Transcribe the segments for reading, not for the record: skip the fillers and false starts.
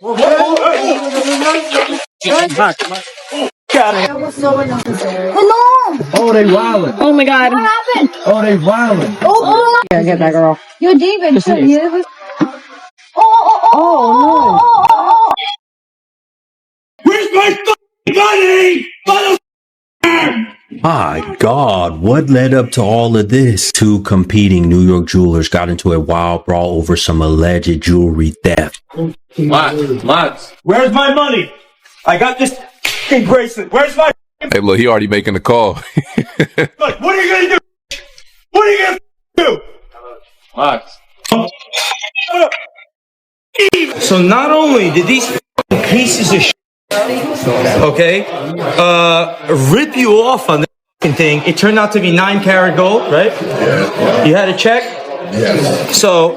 Got it. Oh, they wildin'. Oh my God. What happened? Oh, they wildin'. Oh, Yeah, get that girl. you're David. Oh. Where's my money? My God, what led up to all of this? Two competing New York jewelers got into a wild brawl over some alleged jewelry theft. Max, where's my money? I got this bracelet. Where's my? Hey, look, he already making the call. Look, what are you gonna do? What are you gonna do? Max. So not only did these pieces of okay, rip you off on the thing, it turned out to be 9-karat gold, right? Yeah. You had a check? Yes. So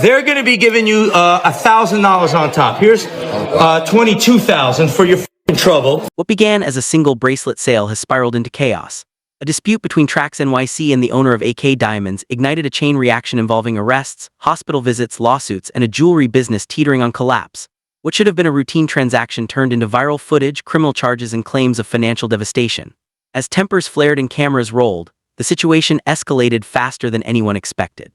they're going to be giving you $1,000 on top. Here's $22,000 for your trouble. What began as a single bracelet sale has spiraled into chaos. A dispute between TraxNYC and the owner of Akay Diamonds ignited a chain reaction involving arrests, hospital visits, lawsuits, and a jewelry business teetering on collapse. What should have been a routine transaction turned into viral footage, criminal charges, and claims of financial devastation. As tempers flared and cameras rolled, the situation escalated faster than anyone expected.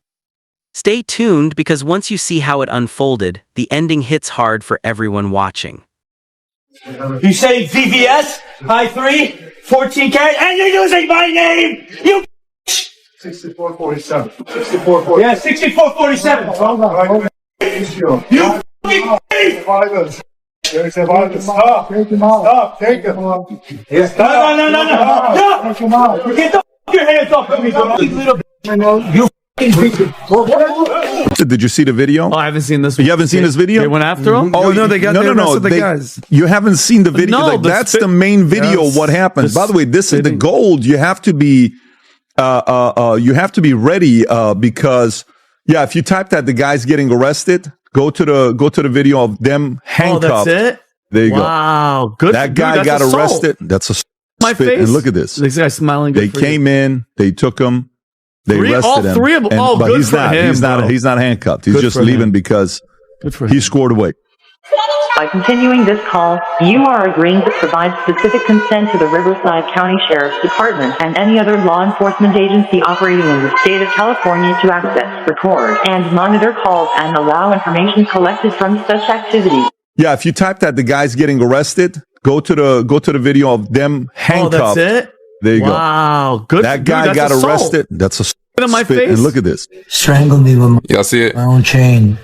Stay tuned, because once you see how it unfolded, the ending hits hard for everyone watching. You say VVS, high 3, 14 karat, and you're using my name! You 6447. 6447. Yeah, 6447. Hold on. You fucking thief! Stop. Take him out. Stop. Take him out. Yes. No! Take him out. Get the your hands off of me, you little you Did you see the video? Oh, I haven't seen this. You haven't seen this video? They went after him? Oh no, they got the guys. You haven't seen the video. No, that's the main video. Yes. What happened? By the way, this is the gold. You have to be, ready because, if you type that the guy's getting arrested, go to the video of them handcuffed. Oh, that's it. There you go. Wow, good. That guy got arrested. That's a my spit. face. And look at this. This guy's smiling. They came in. They took him. They arrested all him. three of them. And, but good he's for not. him. He's not handcuffed. He's Good just for leaving him. because Good for he him. scored away. By continuing this call, you are agreeing to provide specific consent to the Riverside County Sheriff's Department and any other law enforcement agency operating in the state of California to access, record, and monitor calls and allow information collected from such activities. Yeah, if you type that the guy's getting arrested, go to the video of them handcuffed. Oh, that's it. There you go. Wow, good. That guy got arrested. That's a spit on my spit. face. And look at this. Strangled me with Y'all see it? my own chain.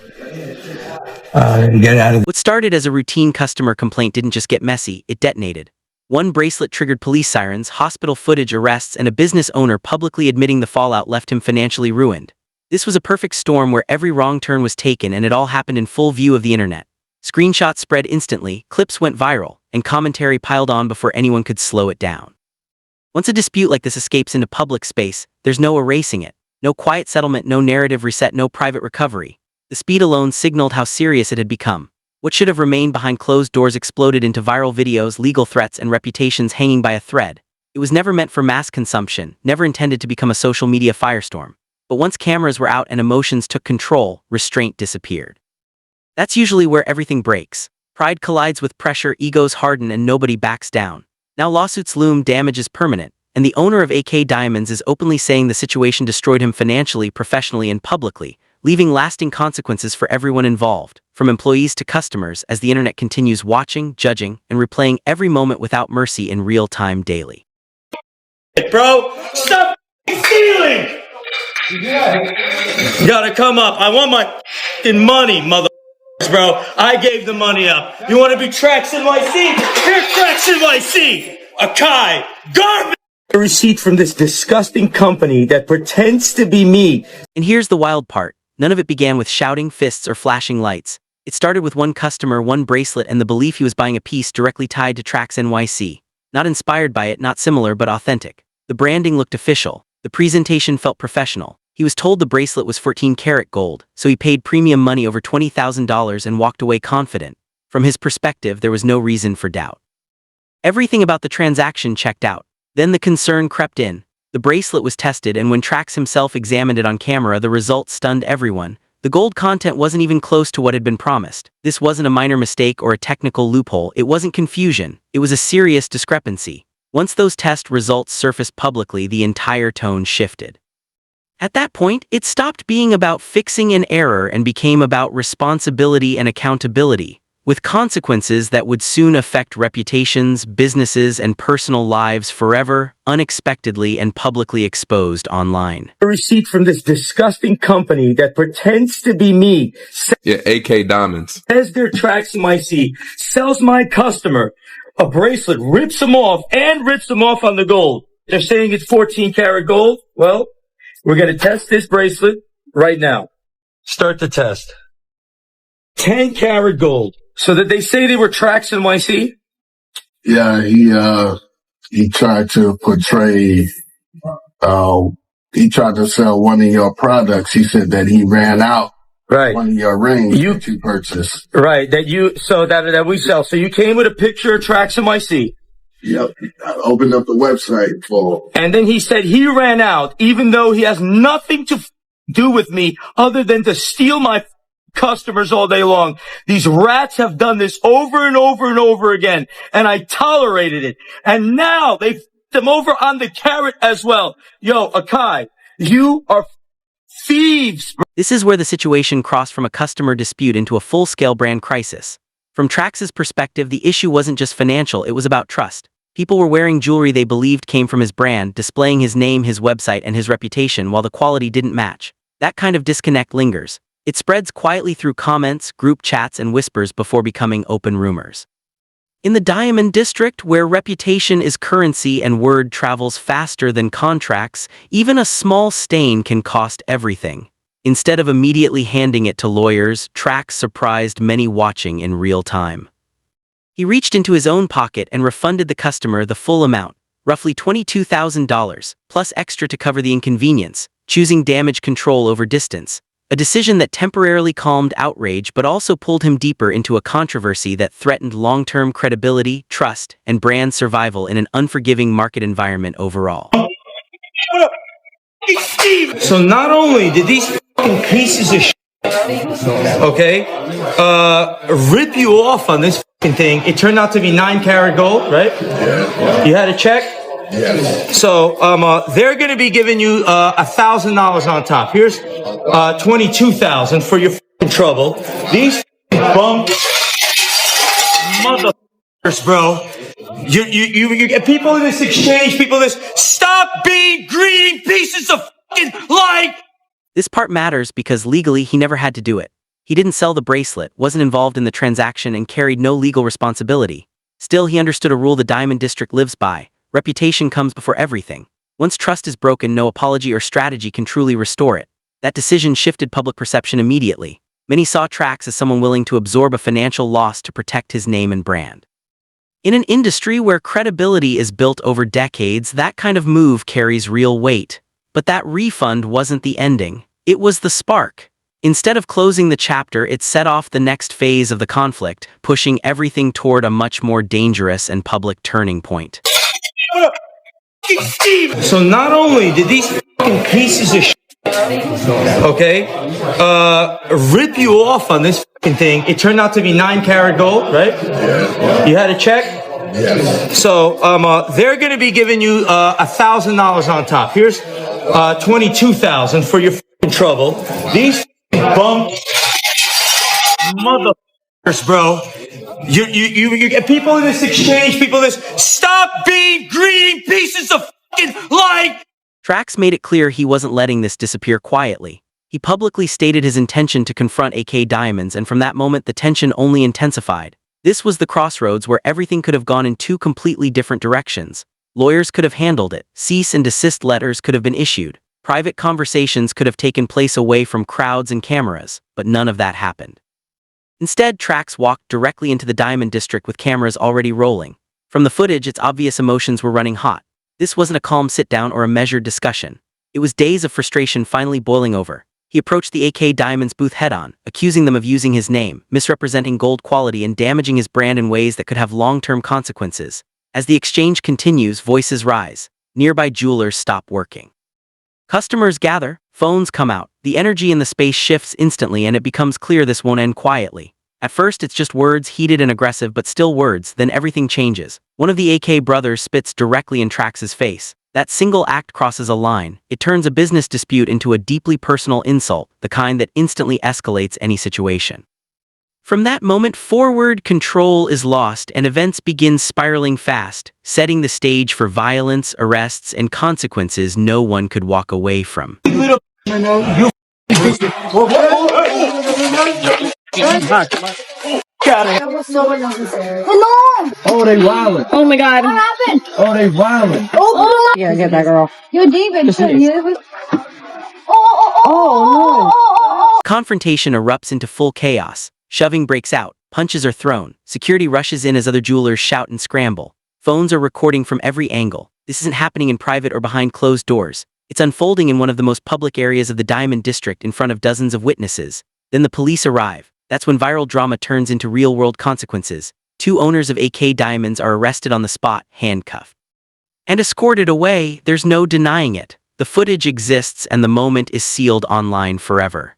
To get out of What started as a routine customer complaint didn't just get messy, it detonated. One bracelet triggered police sirens, hospital footage, arrests, and a business owner publicly admitting the fallout left him financially ruined. This was a perfect storm where every wrong turn was taken, and it all happened in full view of the internet. Screenshots spread instantly, clips went viral, and commentary piled on before anyone could slow it down. Once a dispute like this escapes into public space, there's no erasing it. No quiet settlement, no narrative reset, no private recovery. The speed alone signaled how serious it had become. What should have remained behind closed doors exploded into viral videos, legal threats, and reputations hanging by a thread. It was never meant for mass consumption, never intended to become a social media firestorm. But once cameras were out and emotions took control, restraint disappeared. That's usually where everything breaks. Pride collides with pressure, egos harden, and nobody backs down. Now lawsuits loom, damage is permanent, and the owner of Akay Diamonds is openly saying the situation destroyed him financially, professionally, and publicly, leaving lasting consequences for everyone involved, from employees to customers, as the internet continues watching, judging, and replaying every moment without mercy in real time daily. Bro, stop stealing! You gotta come up. I want my money, mother. Bro, I gave the money up. You want to be TraxNYC? Here, TraxNYC! Akay, garbage! A receipt from this disgusting company that pretends to be me. And here's the wild part. None of it began with shouting, fists, or flashing lights. It started with one customer, one bracelet, and the belief he was buying a piece directly tied to TraxNYC. Not inspired by it, not similar, but authentic. The branding looked official. The presentation felt professional. He was told the bracelet was 14-karat gold, so he paid premium money over $20,000 and walked away confident. From his perspective, there was no reason for doubt. Everything about the transaction checked out. Then the concern crept in. The bracelet was tested, and when Trax himself examined it on camera, the results stunned everyone. The gold content wasn't even close to what had been promised. This wasn't a minor mistake or a technical loophole. It wasn't confusion. It was a serious discrepancy. Once those test results surfaced publicly, the entire tone shifted. At that point, it stopped being about fixing an error and became about responsibility and accountability, with consequences that would soon affect reputations, businesses, and personal lives forever, unexpectedly and publicly exposed online. A receipt from this disgusting company that pretends to be me, Yeah, AK Diamonds. says they're TraxNYC, sells my customer a bracelet, rips them off on the gold. They're saying it's 14 karat gold. Well, we're going to test this bracelet right now. Start the test. 10 karat gold. So that they say they were TraxNYC? Yeah, he tried to portray, he tried to sell one of your products. He said that he ran out. Right. One of your rings that you purchased. Right. That we sell. So you came with a picture of TraxNYC. Yep. I opened up the website for. And then he said he ran out, even though he has nothing to do with me other than to steal my customers all day long. These rats have done this over and over and over again, and I tolerated it. And now they f***ed them over on the carrot as well. Yo, Akay, you are thieves. This is where the situation crossed from a customer dispute into a full-scale brand crisis. From Trax's perspective, the issue wasn't just financial, it was about trust. People were wearing jewelry they believed came from his brand, displaying his name, his website, and his reputation while the quality didn't match. That kind of disconnect lingers. It spreads quietly through comments, group chats, and whispers before becoming open rumors. In the Diamond District, where reputation is currency and word travels faster than contracts, even a small stain can cost everything. Instead of immediately handing it to lawyers, Trax surprised many watching in real time. He reached into his own pocket and refunded the customer the full amount, roughly $22,000, plus extra to cover the inconvenience, choosing damage control over distance, a decision that temporarily calmed outrage but also pulled him deeper into a controversy that threatened long-term credibility, trust, and brand survival in an unforgiving market environment overall. So not only did these fucking pieces of shit, okay, rip you off on this fucking thing, it turned out to be 9 karat gold, right? Yeah. You had a check? Yes. So they're going to be giving you $1,000 on top. Here's $22,000 for your fucking trouble. These bum motherfuckers, bro. You get people in this exchange, people in this. Stop being greedy pieces of fucking lying. This part matters because legally he never had to do it. He didn't sell the bracelet, wasn't involved in the transaction, and carried no legal responsibility. Still, he understood a rule the Diamond District lives by. Reputation comes before everything. Once trust is broken, no apology or strategy can truly restore it. That decision shifted public perception immediately. Many saw Trax as someone willing to absorb a financial loss to protect his name and brand. In an industry where credibility is built over decades, that kind of move carries real weight. But that refund wasn't the ending. It was the spark. Instead of closing the chapter, it set off the next phase of the conflict, pushing everything toward a much more dangerous and public turning point. So not only did these fucking pieces of shit, okay, rip you off on this fucking thing, it turned out to be 9 karat gold, right? Yeah. You had a check? Yes. So they're going to be giving you $1,000 on top. Here's $22,000 for your fucking trouble. These bum motherfuckers, bro. You get people in this exchange, people in this. Stop being greedy pieces of fucking lying. Trax made it clear he wasn't letting this disappear quietly. He publicly stated his intention to confront Akay Diamonds, and from that moment the tension only intensified. This was the crossroads where everything could have gone in two completely different directions. Lawyers could have handled it, cease and desist letters could have been issued, private conversations could have taken place away from crowds and cameras, but none of that happened. Instead, Trax walked directly into the Diamond District with cameras already rolling. From the footage, its obvious emotions were running hot. This wasn't a calm sit-down or a measured discussion. It was days of frustration finally boiling over. He approached the Akay Diamonds booth head-on, accusing them of using his name, misrepresenting gold quality, and damaging his brand in ways that could have long-term consequences. As the exchange continues, voices rise. Nearby jewelers stop working. Customers gather, Phones come out. The energy in the space shifts instantly, and it becomes clear this won't end quietly. At first, it's just words, heated and aggressive, but still words, then everything changes. One of the AK brothers spits directly in Trax's face. That single act crosses a line. It turns a business dispute into a deeply personal insult, the kind that instantly escalates any situation. From that moment forward, control is lost and events begin spiraling fast, setting the stage for violence, arrests, and consequences no one could walk away from. Oh, they violent. Oh my god. What happened? Oh, they violent. Oh, yeah, get that girl. Yo, David, Oh, Confrontation erupts into full chaos. Shoving breaks out. Punches are thrown. Security rushes in as other jewelers shout and scramble. Phones are recording from every angle. This isn't happening in private or behind closed doors. It's unfolding in one of the most public areas of the Diamond District in front of dozens of witnesses. Then the police arrive. That's when viral drama turns into real-world consequences. 2 owners of AK Diamonds are arrested on the spot, handcuffed. And escorted away. There's no denying it. The footage exists and the moment is sealed online forever.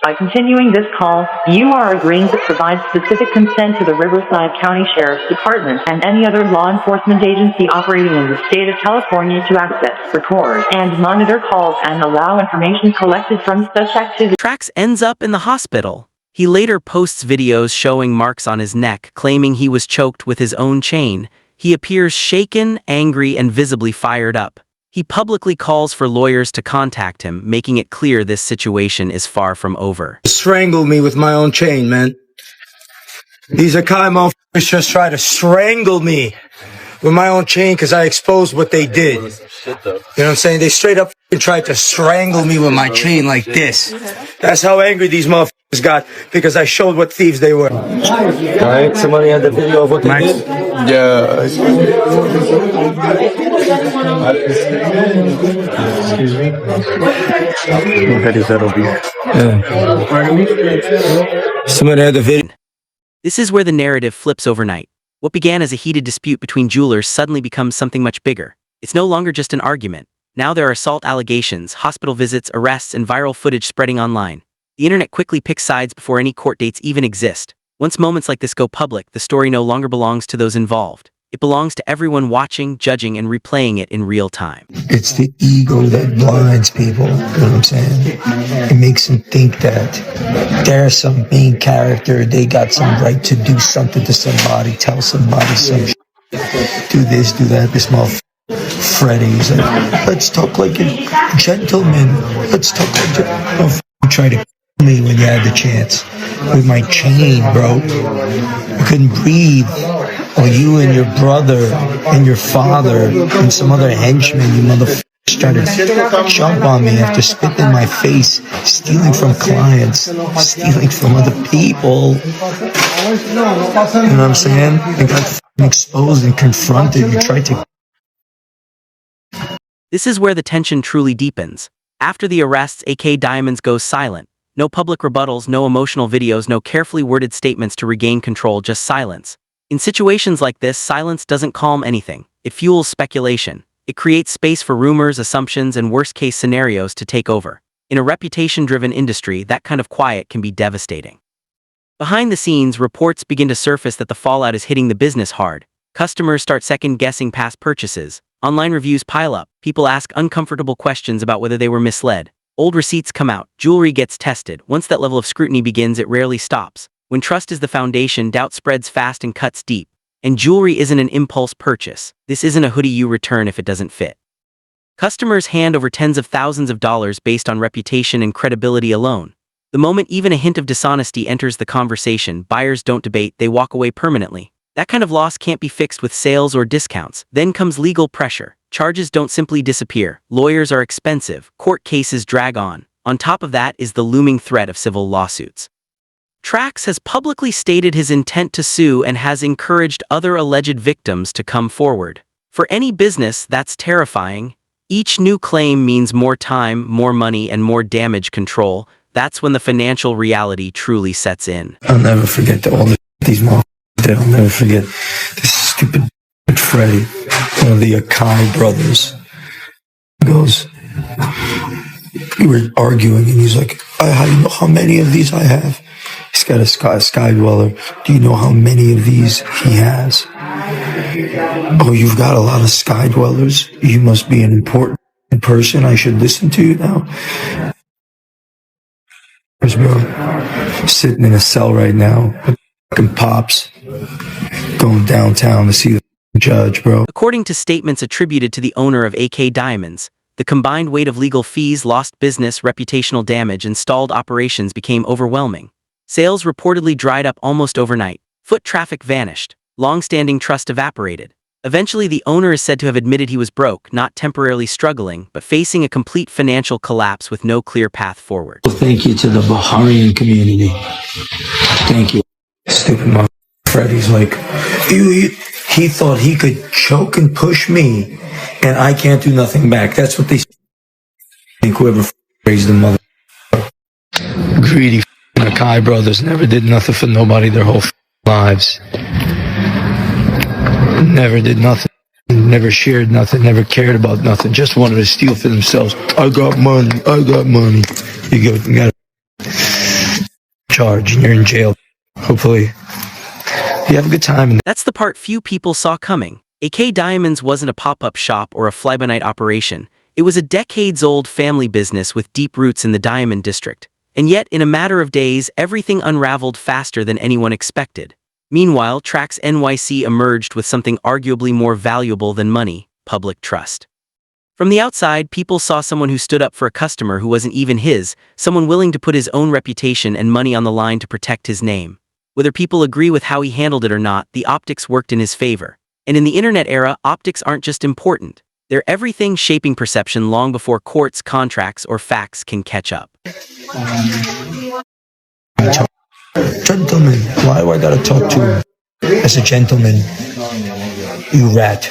By continuing this call, you are agreeing to provide specific consent to the Riverside County Sheriff's Department and any other law enforcement agency operating in the state of California to access, record, and monitor calls and allow information collected from such activity. Trax ends up in the hospital. He later posts videos showing marks on his neck, claiming he was choked with his own chain. He appears shaken, angry, and visibly fired up. He publicly calls for lawyers to contact him, making it clear this situation is far from over. Strangled me with my own chain, man. These Akay motherfuckers just try to strangle me with my own chain because I exposed what they did. You know what I'm saying? They straight up tried to strangle me with my chain like this. That's how angry these motherfuckers got because I showed what thieves they were. Alright, somebody had the video of what they did? Yeah. Excuse me? Somebody had the video. This is where the narrative flips overnight. What began as a heated dispute between jewelers suddenly becomes something much bigger. It's no longer just an argument. Now there are assault allegations, hospital visits, arrests, and viral footage spreading online. The internet quickly picks sides before any court dates even exist. Once moments like this go public, the story no longer belongs to those involved. It belongs to everyone watching, judging, and replaying it in real time. It's the ego that blinds people, you know what I'm saying? It makes them think that they're some main character, they got some right to do something to somebody, tell somebody some shit. Do this, do that, this motherfucker. Freddy's like, let's talk like a gentleman. Let's talk like a... You try to kill me when you had the chance. With my chain, bro. I couldn't breathe. Or you and your brother and your father and some other henchman, you motherfuckers try to jump on me after spitting in my face, stealing from clients, stealing from other people. You know what I'm saying? I got exposed and confronted. You tried to... This is where the tension truly deepens. After the arrests, AK Diamonds goes silent. No public rebuttals, no emotional videos, no carefully worded statements to regain control, just silence. In situations like this, silence doesn't calm anything. It fuels speculation. It creates space for rumors, assumptions, and worst-case scenarios to take over. In a reputation-driven industry, that kind of quiet can be devastating. Behind the scenes, reports begin to surface that the fallout is hitting the business hard. Customers start second-guessing past purchases. Online reviews pile up. People ask uncomfortable questions about whether they were misled. Old receipts come out. Jewelry gets tested. Once that level of scrutiny begins, it rarely stops. When trust is the foundation, doubt spreads fast and cuts deep. And jewelry isn't an impulse purchase. This isn't a hoodie you return if it doesn't fit. Customers hand over tens of thousands of dollars based on reputation and credibility alone. The moment even a hint of dishonesty enters the conversation, buyers don't debate, they walk away permanently. That kind of loss can't be fixed with sales or discounts. Then comes legal pressure. Charges don't simply disappear. Lawyers are expensive. Court cases drag on. On top of that is the looming threat of civil lawsuits. Trax has publicly stated his intent to sue and has encouraged other alleged victims to come forward. For any business, that's terrifying. Each new claim means more time, more money, and more damage control. That's when the financial reality truly sets in. I'll never forget all these motherfuckers. I'll never forget this stupid Freddy, one of the Akay brothers, goes, We were arguing, and he's like, "How do you know how many of these I have?" He's got a sky dweller. Do you know how many of these he has? Oh, you've got a lot of sky dwellers. You must be an important person. I should listen to you now. Bro, sitting in a cell right now, with fucking pops, going downtown to see the judge, bro. According to statements attributed to the owner of AK Diamonds, the combined weight of legal fees, lost business, reputational damage, and stalled operations became overwhelming. Sales reportedly dried up almost overnight. Foot traffic vanished. Long-standing trust evaporated. Eventually, the owner is said to have admitted he was broke, not temporarily struggling, but facing a complete financial collapse with no clear path forward. Thank you to the Baharian community. Thank you. Stupid mother. Freddie's like, he thought he could choke and push me, and I can't do nothing back. That's what they think. Whoever raised the mother. Greedy Akay brothers never did nothing for nobody their whole lives. Never did nothing. Never shared nothing. Never cared about nothing. Just wanted to steal for themselves. I got money. You got a charge and you're in jail. Hopefully you have a good time. That's the part few people saw coming. AK Diamonds wasn't a pop-up shop or a fly-by-night operation. It was a decades-old family business with deep roots in the Diamond District. And yet, in a matter of days, everything unraveled faster than anyone expected. Meanwhile, TraxNYC emerged with something arguably more valuable than money: public trust. From the outside, people saw someone who stood up for a customer who wasn't even his, someone willing to put his own reputation and money on the line to protect his name. Whether people agree with how he handled it or not, the optics worked in his favor. And in the internet era, optics aren't just important. They're everything, shaping perception long before courts, contracts, or facts can catch up. Gentlemen, why do I gotta talk to him as a gentleman? You rat.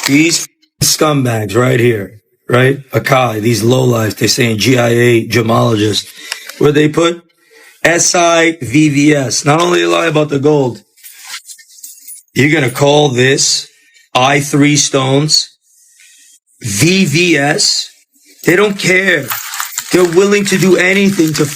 These scumbags right here, right? Akay, these lowlifes, they saying GIA gemologists. Where they put SIVVS. Not only lie about the gold, you're gonna call this I3 stones VVS? They don't care. They're willing to do anything to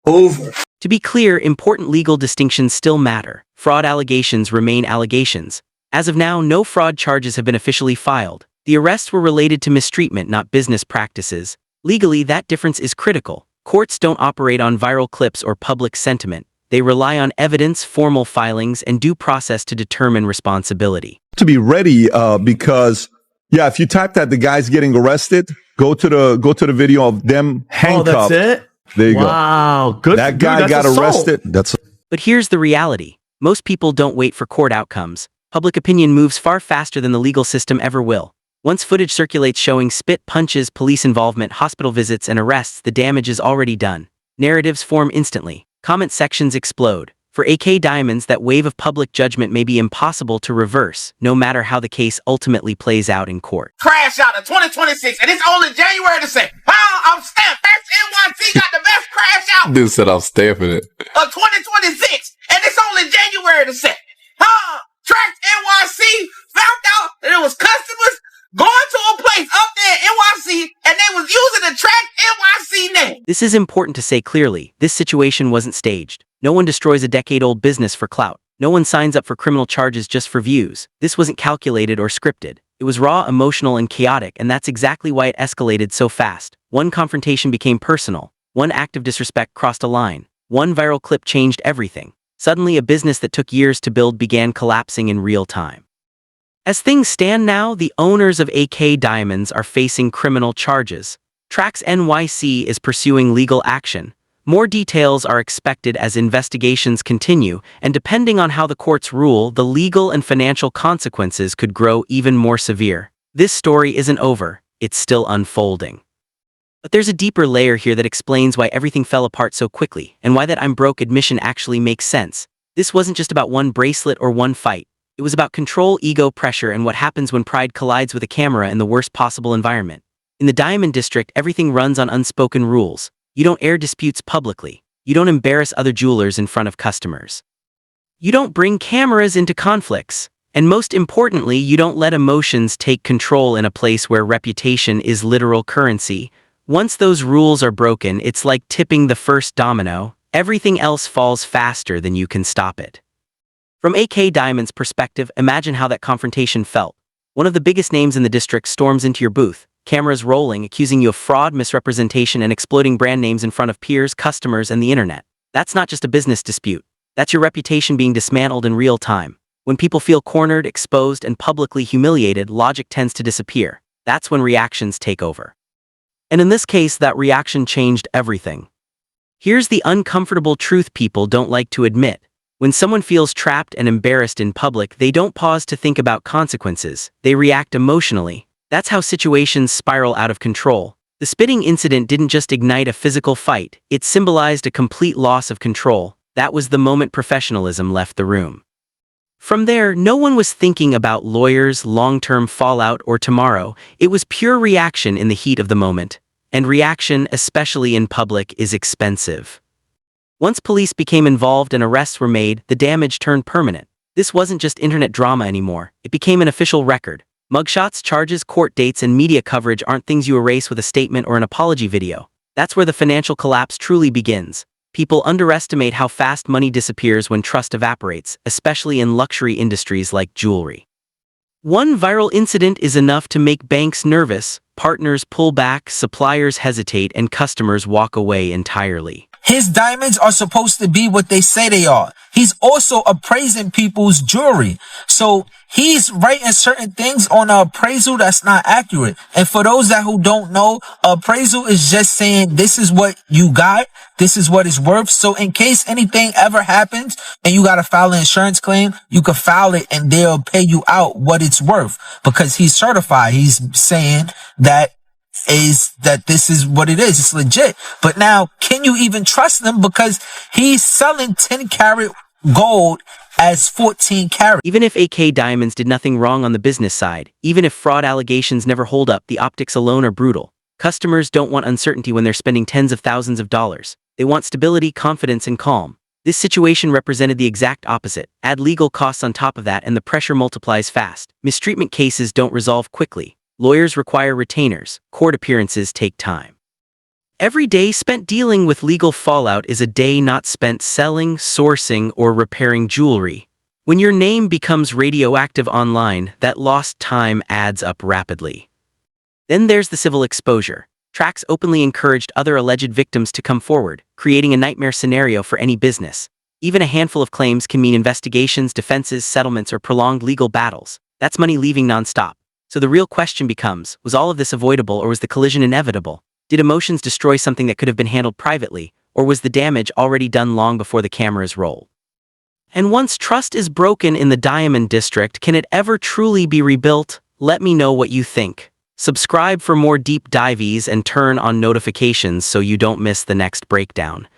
over. To be clear, important legal distinctions still matter. Fraud allegations remain allegations. As of now, no fraud charges have been officially filed. The arrests were related to mistreatment, not business practices. Legally, that difference is critical. Courts don't operate on viral clips or public sentiment. They rely on evidence, formal filings, and due process to determine responsibility. To be ready, because if you type that the guy's getting arrested, go to the video of them handcuffed. Oh, that's it? There you go. Wow, good. That guy got arrested. But here's the reality. Most people don't wait for court outcomes. Public opinion moves far faster than the legal system ever will. Once footage circulates showing spit, punches, police involvement, hospital visits, and arrests, the damage is already done. Narratives form instantly. Comment sections explode. For AK Diamonds, that wave of public judgment may be impossible to reverse, no matter how the case ultimately plays out in court. Crash out of 2026, and it's only January the 2nd. I'm stamped. NYC got the best crash out Dude said I'm stamping it. of 2026, and it's only January the 2nd. TraxNYC found out that it was customers going to a place up there in NYC, and they was using the TraxNYC name. This is important to say clearly. This situation wasn't staged. No one destroys a decade-old business for clout. No one signs up for criminal charges just for views. This wasn't calculated or scripted. It was raw, emotional, and chaotic, and that's exactly why it escalated so fast. One confrontation became personal. One act of disrespect crossed a line. One viral clip changed everything. Suddenly, a business that took years to build began collapsing in real time. As things stand now, the owners of AK Diamonds are facing criminal charges. TraxNYC is pursuing legal action. More details are expected as investigations continue, and depending on how the courts rule, the legal and financial consequences could grow even more severe. This story isn't over, it's still unfolding. But there's a deeper layer here that explains why everything fell apart so quickly, and why that I'm broke admission actually makes sense. This wasn't just about one bracelet or one fight. It was about control, ego, pressure, and what happens when pride collides with a camera in the worst possible environment. In the Diamond District, everything runs on unspoken rules. You don't air disputes publicly. You don't embarrass other jewelers in front of customers. You don't bring cameras into conflicts. And most importantly, you don't let emotions take control in a place where reputation is literal currency. Once those rules are broken, it's like tipping the first domino. Everything else falls faster than you can stop it. From AK Diamond's perspective, imagine how that confrontation felt. One of the biggest names in the district storms into your booth, cameras rolling, accusing you of fraud, misrepresentation, and exploiting brand names in front of peers, customers, and the internet. That's not just a business dispute. That's your reputation being dismantled in real time. When people feel cornered, exposed, and publicly humiliated, logic tends to disappear. That's when reactions take over. And in this case, that reaction changed everything. Here's the uncomfortable truth people don't like to admit. When someone feels trapped and embarrassed in public, they don't pause to think about consequences. They react emotionally. That's how situations spiral out of control. The spitting incident didn't just ignite a physical fight, it symbolized a complete loss of control. That was the moment professionalism left the room. From there, no one was thinking about lawyers, long-term fallout, or tomorrow. It was pure reaction in the heat of the moment. And reaction, especially in public, is expensive. Once police became involved and arrests were made, the damage turned permanent. This wasn't just internet drama anymore. It became an official record. Mugshots, charges, court dates, and media coverage aren't things you erase with a statement or an apology video. That's where the financial collapse truly begins. People underestimate how fast money disappears when trust evaporates, especially in luxury industries like jewelry. One viral incident is enough to make banks nervous, partners pull back, suppliers hesitate, and customers walk away entirely. His diamonds are supposed to be what they say they are. He's also appraising people's jewelry. So he's writing certain things on an appraisal that's not accurate. And for those who don't know, appraisal is just saying this is what you got, this is what it's worth. So in case anything ever happens and you got to file an insurance claim, you can file it and they'll pay you out what it's worth because he's certified. He's saying that this is what it is. It's legit. But now, can you even trust them? Because he's selling 10-carat gold as 14 carat. Even if AK Diamonds did nothing wrong on the business side, even if fraud allegations never hold up, the optics alone are brutal. Customers don't want uncertainty when they're spending tens of thousands of dollars. They want stability, confidence, and calm. This situation represented the exact opposite. Add legal costs on top of that and the pressure multiplies fast. Mistreatment cases don't resolve quickly. Lawyers require retainers. Court appearances take time. Every day spent dealing with legal fallout is a day not spent selling, sourcing, or repairing jewelry. When your name becomes radioactive online, that lost time adds up rapidly. Then there's the civil exposure. Trax openly encouraged other alleged victims to come forward, creating a nightmare scenario for any business. Even a handful of claims can mean investigations, defenses, settlements, or prolonged legal battles. That's money leaving nonstop. So the real question becomes, was all of this avoidable or was the collision inevitable? Did emotions destroy something that could have been handled privately, or was the damage already done long before the cameras rolled? And once trust is broken in the Diamond District, can it ever truly be rebuilt? Let me know what you think. Subscribe for more deep dives and turn on notifications so you don't miss the next breakdown.